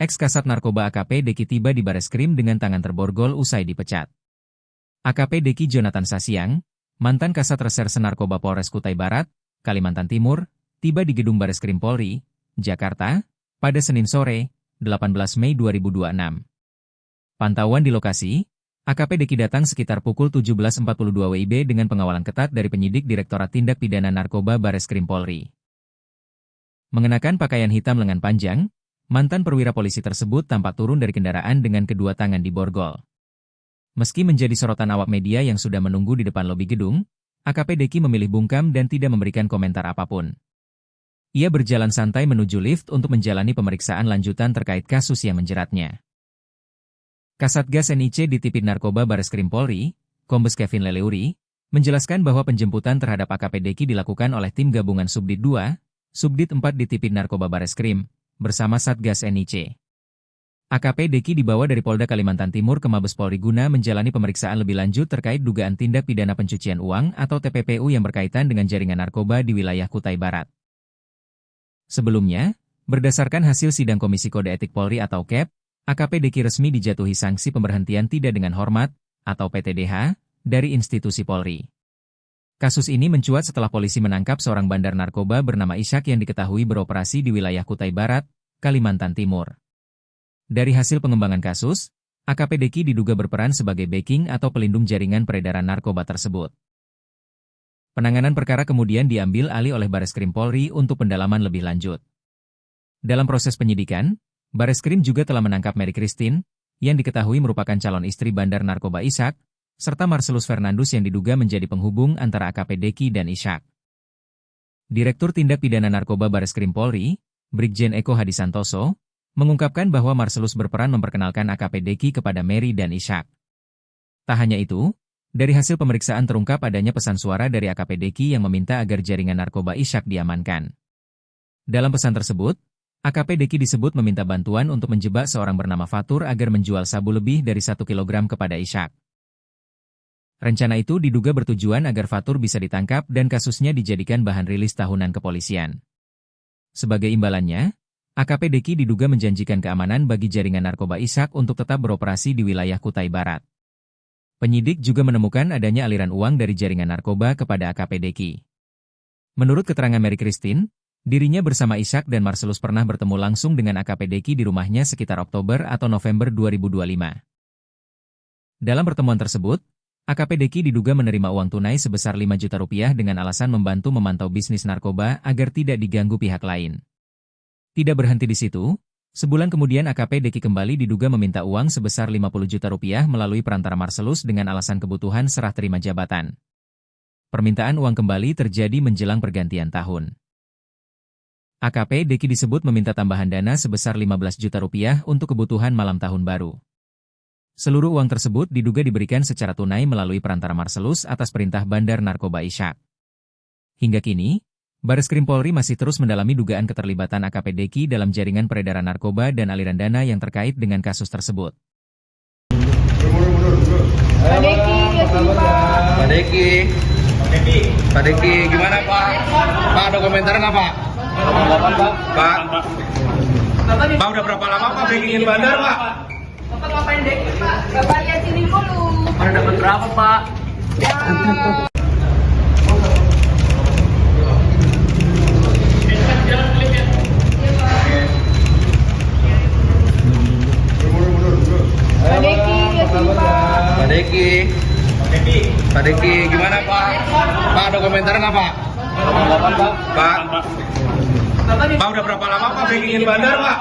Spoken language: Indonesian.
Ex-Kasat Narkoba AKP Deki tiba di Bareskrim dengan tangan terborgol usai dipecat. AKP Deki Jonathan Sasiang, mantan Kasat Reserse Narkoba Polres Kutai Barat, Kalimantan Timur, tiba di gedung Bareskrim Polri, Jakarta, pada Senin sore, 18 Mei 2026. Pantauan di lokasi, AKP Deki datang sekitar pukul 17.42 WIB dengan pengawalan ketat dari penyidik Direktorat Tindak Pidana Narkoba Bareskrim Polri. Mengenakan pakaian hitam lengan panjang, mantan perwira polisi tersebut tampak turun dari kendaraan dengan kedua tangan diborgol. Meski menjadi sorotan awak media yang sudah menunggu di depan lobi gedung, AKP Deki memilih bungkam dan tidak memberikan komentar apapun. Ia berjalan santai menuju lift untuk menjalani pemeriksaan lanjutan terkait kasus yang menjeratnya. Kasatgas NIC di Tipid Narkoba Bareskrim Polri, Kombes Kevin Leleuri, menjelaskan bahwa penjemputan terhadap AKP Deki dilakukan oleh tim gabungan Subdit 2, Subdit 4 di Tipid Narkoba Bareskrim, bersama Satgas NIC. AKP Deki dibawa dari Polda Kalimantan Timur ke Mabes Polri guna menjalani pemeriksaan lebih lanjut terkait dugaan tindak pidana pencucian uang atau TPPU yang berkaitan dengan jaringan narkoba di wilayah Kutai Barat. Sebelumnya, berdasarkan hasil sidang Komisi Kode Etik Polri atau KEP, AKP Deki resmi dijatuhi sanksi pemberhentian tidak dengan hormat, atau PTDH, dari institusi Polri. Kasus ini mencuat setelah polisi menangkap seorang bandar narkoba bernama Ishak yang diketahui beroperasi di wilayah Kutai Barat, Kalimantan Timur. Dari hasil pengembangan kasus, AKP Deki diduga berperan sebagai backing atau pelindung jaringan peredaran narkoba tersebut. Penanganan perkara kemudian diambil alih oleh Bareskrim Polri untuk pendalaman lebih lanjut. Dalam proses penyidikan, Bareskrim juga telah menangkap Mary Christine, yang diketahui merupakan calon istri bandar narkoba Ishak, serta Marcelus Fernandus yang diduga menjadi penghubung antara AKP Deki dan Ishak. Direktur Tindak Pidana Narkoba Bareskrim Polri, Brigjen Eko Hadisantoso, mengungkapkan bahwa Marcelus berperan memperkenalkan AKP Deki kepada Mary dan Ishak. Tak hanya itu, dari hasil pemeriksaan terungkap adanya pesan suara dari AKP Deki yang meminta agar jaringan narkoba Ishak diamankan. Dalam pesan tersebut, AKP Deki disebut meminta bantuan untuk menjebak seorang bernama Fatur agar menjual sabu lebih dari 1 kilogram kepada Ishak. Rencana itu diduga bertujuan agar Fatur bisa ditangkap dan kasusnya dijadikan bahan rilis tahunan kepolisian. Sebagai imbalannya, AKP Deki diduga menjanjikan keamanan bagi jaringan narkoba Ishak untuk tetap beroperasi di wilayah Kutai Barat. Penyidik juga menemukan adanya aliran uang dari jaringan narkoba kepada AKP Deki. Menurut keterangan Mary Christine, dirinya bersama Ishak dan Marcelus pernah bertemu langsung dengan AKP Deki di rumahnya sekitar Oktober atau November 2025. Dalam pertemuan tersebut, AKP Deki diduga menerima uang tunai sebesar 5 juta rupiah dengan alasan membantu memantau bisnis narkoba agar tidak diganggu pihak lain. Tidak berhenti di situ, sebulan kemudian AKP Deki kembali diduga meminta uang sebesar 50 juta rupiah melalui perantara Marcelus dengan alasan kebutuhan serah terima jabatan. Permintaan uang kembali terjadi menjelang pergantian tahun. AKP Deki disebut meminta tambahan dana sebesar 15 juta rupiah untuk kebutuhan malam tahun baru. Seluruh uang tersebut diduga diberikan secara tunai melalui perantara Marcelus atas perintah bandar narkoba Ishak. Hingga kini, Bareskrim Polri masih terus mendalami dugaan keterlibatan AKP Deki dalam jaringan peredaran narkoba dan aliran dana yang terkait dengan kasus tersebut. Pak Deki, ya sini Pak. Pak Deki. Pak Deki, gimana Pak? Pak, ada komentar nggak Pak? Pak, Pak udah berapa lama Pak backingin bandar Pak? Bapak ngapain Deki Pak? Bapak lihat sini dulu. Pada dapat berapa Pak? Ya. Pak Deki, ya sini Pak. Pak Deki. Pak Deki, gimana Pak? Pak, ada komentar nggak Pak? Pak, Pak udah berapa lama Pak backingin bandar Pak?